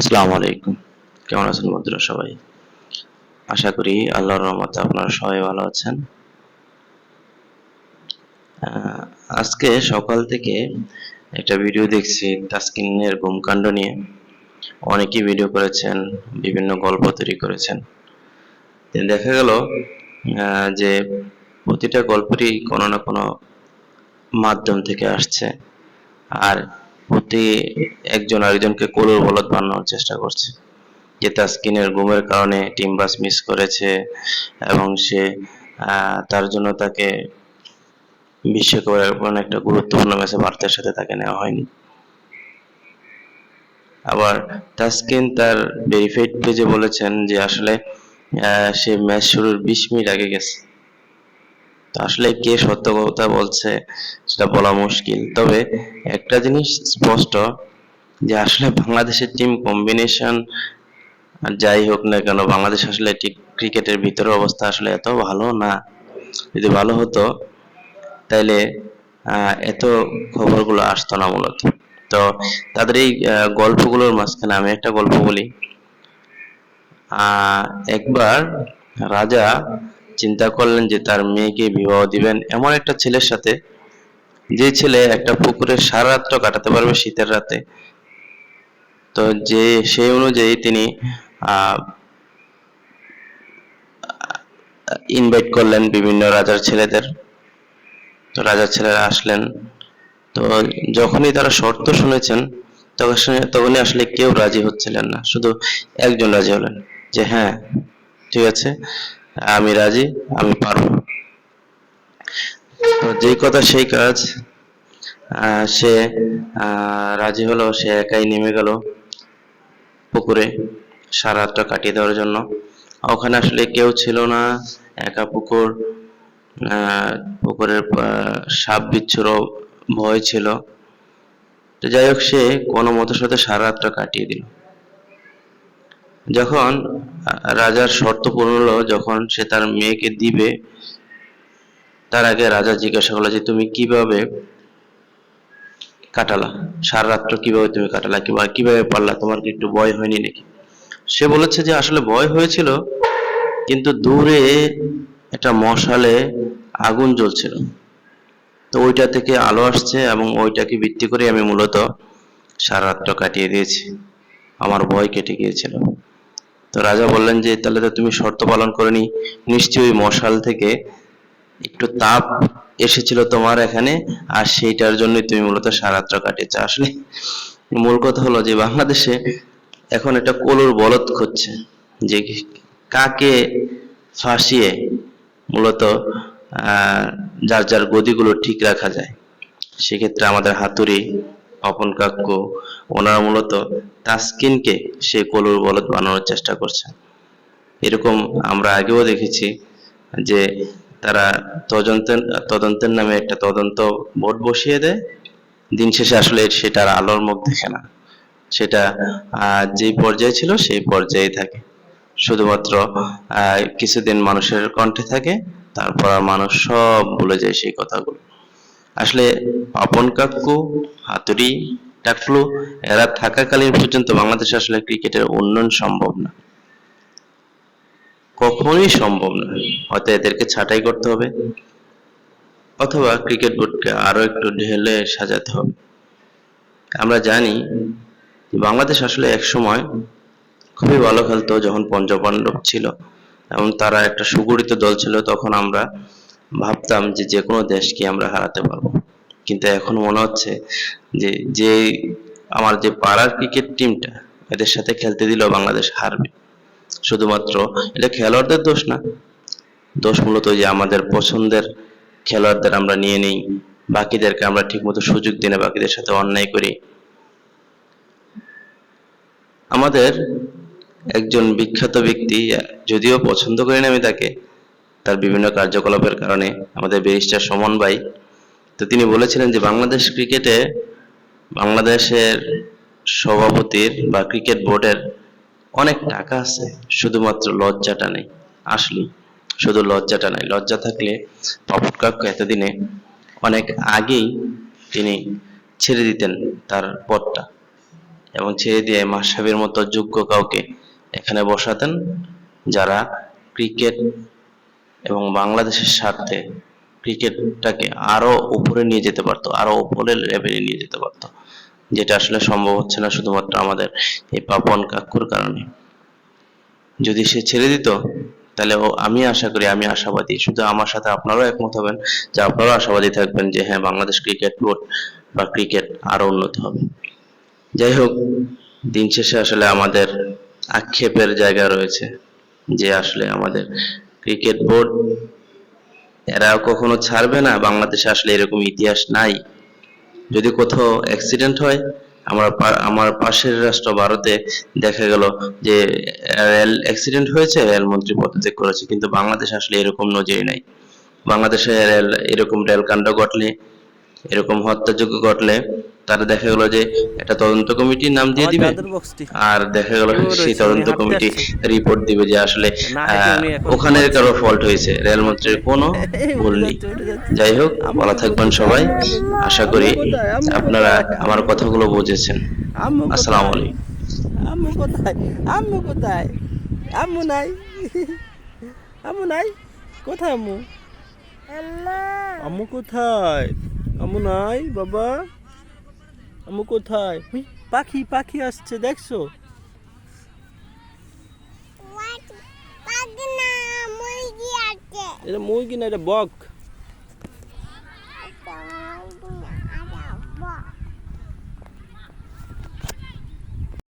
আসসালামু আলাইকুম। কেমন আছেন বন্ধুরা সবাই? আশা করি আল্লাহর রহমতে আপনারা সবাই ভালো আছেন। আহ, আজকে সকাল থেকে একটা ভিডিও দেখছি তাসকিনের গুমকাণ্ড নিয়ে। অনেকেই ভিডিও করেছেন, বিভিন্ন গল্প তৈরি করেছেন। তো দেখা গেল যে প্রতিটা গল্পেরই কোনো না কোনো মাধ্যম থেকে আসছে, আর প্রতি একজন আরেকজনকে কলুর বলদ বানানোর চেষ্টা করছে। যে তাসকিনের গুমের কারণে টিম বাস মিস করেছে এবং সে তার জন্য তাকে বিশ্বকাপের এমন একটা গুরুত্বপূর্ণ ম্যাচে ভারতের সাথে তাকে নেওয়া হয়নি। আবার তাসকিন তার ভেরিফাইড পেজে বলেছেন যে আসলে সে ম্যাচ শুরুর 20 মিনিট আগে গেছে। তো আসলে কে সত্য কথা বলছে সেটা বলা মুশকিল, তবে একটা জিনিস স্পষ্ট যে আসলে বাংলাদেশের টিম কম্বিনেশন আর যাই হোক না কেন, বাংলাদেশ আসলে ঠিক ক্রিকেটের ভিতরের অবস্থা আসলে এত ভালো না। যদি ভালো হতো তাইলে এত খবরগুলো আসতো না মূলত। তো তাদের এই গল্পগুলোর মাঝখানে আমি একটা গল্প বলি। একবার রাজা চিন্তা করলেন যে তার মেয়েকে বিবাহ দিবেন এমন একটা ছেলের সাথে, যে ছেলে একটা পুকুরে সারা রাত্র কাটাতে পারবে শীতের রাতে। তো যে সেই অনুযায়ী তিনি আহ ইনভাইট করলেন বিভিন্ন রাজার ছেলেদের। তো রাজার ছেলেরা আসলেন। তো যখনই তারা শর্ত শুনেছেন তখনই আসলে কেউ রাজি হচ্ছিলেন না, শুধু একজন রাজি হলেন যে হ্যাঁ ঠিক আছে, আমি রাজি, আমি পারবো। তো যেই কথা সেই কাজ। সে রাজি হলো, সে একাই নেমে গেল পুকুরে সারা রাতটা কাটিয়ে দেওয়ার জন্য। ওখানে আসলে কেউ ছিল না, একা পুকুর। পুকুরের সাপ বিচ্ছুরও ভয় ছিল। তো যাই হোক, সে কোনো মতো সাথে সারা রাতটা কাটিয়ে দিল। যখন রাজার শর্ত পূরণ হলো, যখন সে তার মেয়েকে দিবে, তার আগে রাজা জিজ্ঞাসা করলো যে তুমি কিভাবে কাটালা, সারা রাত্র কিভাবে তুমি কাটালা, কিংবা কিভাবে পারলা, তোমার কি একটু ভয় হয়নি নাকি? সে বলেছে যে আসলে ভয় হয়েছিল, কিন্তু দূরে একটা মশালে আগুন জ্বলছিল, তো ওইটা থেকে আলো আসছে এবং ওইটাকে ভিত্তি করে আমি মূলত সারা রাত্র কাটিয়ে দিয়েছি, আমার ভয় কেটে গিয়েছিল। তো রাজা বললেন যে তাহলে তো তুমি শর্ত পালন করনি, নিশ্চয়ই মশাল থেকে একটু তাপ এসেছিল তোমার এখানে, আর সেইটার জন্যই তুমি মূলত সারা রাত্র কাটিয়েছো। আসলে মূল কথা হলো যে বাংলাদেশে এখন একটা কলুর বলদ খুঁজছে যে কাকে ফাঁসিয়ে মূলত যার যার গদিগুলো ঠিক রাখা যায়। সেক্ষেত্রে আমাদের হাতুড়ি, অপন কাক্কু, ওনারা মূলত তাসকিনকে সেই কলুর বলদ বানানোর চেষ্টা করছে। এরকম আমরা আগেও দেখেছি যে তারা তদন্তের তদন্তের নামে একটা তদন্ত বোর্ড বসিয়ে দেয়, দিন শেষে আসলে সেটার আলোর মুখ দেখে না। সেটা যে পর্যায়ে ছিল সেই পর্যায়ে থাকে, শুধুমাত্র কিছুদিন মানুষের কণ্ঠে থাকে, তারপর আর মানুষ সব ভুলে যায় সেই কথাগুলো। আসলে পাপন কাক্কু, হাতুড়ি, টাকলু এরা থাকাকালীন পর্যন্ত বাংলাদেশে আসলে ক্রিকেটের উন্নয়ন সম্ভব না, কখনোই সম্ভব না। হয়তো এদেরকে ছাঁটাই করতে হবে, অথবা ক্রিকেট বোর্ডকে আরো একটু ঢেলে সাজাতে হবে। আমরা জানি বাংলাদেশ আসলে একসময় খুবই ভালো খেলতো যখন পঞ্চপাণ্ডব ছিল এবং তারা একটা সুগঠিত দল ছিল, তখন আমরা ভাবতাম যে যে কোনো দেশকে আমরা হারাতে পারবো। কিন্তু এখন মনে হচ্ছে যে যে আমার যে পাড়ার ক্রিকেট টিমটা এদের সাথে খেলতে দিলেও বাংলাদেশ হারবে। শুধুমাত্র এটা খেলোয়াড়দের দোষ না, দোষ মূলত যে আমাদের পছন্দের খেলোয়াড়দের আমরা নিয়ে নেই, বাকিদেরকে আমরা ঠিকমতো সুযোগ দিই না, বাকিদের সাথে অন্যায় করি। আমাদের একজন বিখ্যাত ব্যক্তি, যদিও পছন্দ করি না আমি তাকে, তার বিভিন্ন কার্যকলাপের কারণে, আমাদের ব্যারিস্টার সুমন ভাই, তো তিনি বলেছিলেন যে বাংলাদেশ ক্রিকেটে বাংলাদেশের সভাপতির বা ক্রিকেট বোর্ডের অনেক টাকা আছে, শুধুমাত্র লজ্জাটা নেই। আসলে শুধু লজ্জাটা নাই, লজ্জা থাকলে পাপন কাক্কু এতদিনে অনেক আগেই তিনি ছেড়ে দিতেন তার পদটা। এবং ছেড়ে দিয়ে মাশরাফির মতো যোগ্য কাউকে এখানে বসাতেন, যারা ক্রিকেট এবং বাংলাদেশের স্বার্থে ক্রিকেটটাকে আরো উপরে নিয়ে যেতে পারতো, আরো উপরের লেভেলে নিয়ে যেতে পারতো, যেটা আসলে সম্ভব হচ্ছে না শুধুমাত্র আমাদের এই পাপন কাকুর কারণে। যদি সে ছেড়ে দিত, তাহলে আমি আশা করি, আমি আশাবাদী, শুধু আমার সাথে আপনারাও একমত হবেন, যে আপনারাও আশাবাদী থাকবেন যে হ্যাঁ, বাংলাদেশ ক্রিকেট বোর্ড বা ক্রিকেট আরো উন্নত হবে। যাই হোক, দিন শেষে আসলে আমাদের আক্ষেপের জায়গা রয়েছে যে আসলে আমাদের ক্রিকেট বোর্ড এরা কখনো ছাড়বে না। বাংলাদেশে আসলে এরকম ইতিহাস নাই। যদি কোথাও অ্যাক্সিডেন্ট হয়, আমার পাশের রাষ্ট্র ভারতে দেখা গেল যে রেল অ্যাক্সিডেন্ট হয়েছে, রেলমন্ত্রী পদত্যাগ করেছে, কিন্তু বাংলাদেশে আসলে এরকম নজির নাই। বাংলাদেশে এরকম রেলকাণ্ড ঘটলে, এরকম হত্যাযজ্ঞ ঘটলে, তারা দেখা গেল যে একটা তদন্ত কমিটির নাম দিয়ে আমার দিবে, দাদুর বক্সটি আর দেখা গেল ও সেই রয়েছে, উনি তদন্ত হাঁটতে কমিটি আসছে রিপোর্ট দিবে যে আসলে না, হেঁটে উনি এখন ওখানের ঘুমাচ্ছে। কারো ফল্ট হয়েছে, রেলমন্ত্রীর কোনো ভুল উঠে নেই। যাচ্ছে, উঠে যাচ্ছে। যাই হোক, আম্মু ভালো কি থাকবেন বলতেছে? সবাই। আশা করি আম্মু কোথায়? আম্মু আপনারা কোথায়? আমার কথাগুলো বুঝেছেন। আম্মু আসসালামু কোথায়? আলাইকুম। আম্মু কোথায়? আম্মু কোথায়? আম্মু নাই। আম্মু নাই। কোথায় আম্মু? আম্মু কোথায়? আম্মু নাই বাবা। আম্মু কোথায়? হুই, পাখি পাখি আসছে, দেখছো? এটা মুরগি না, এটা বক।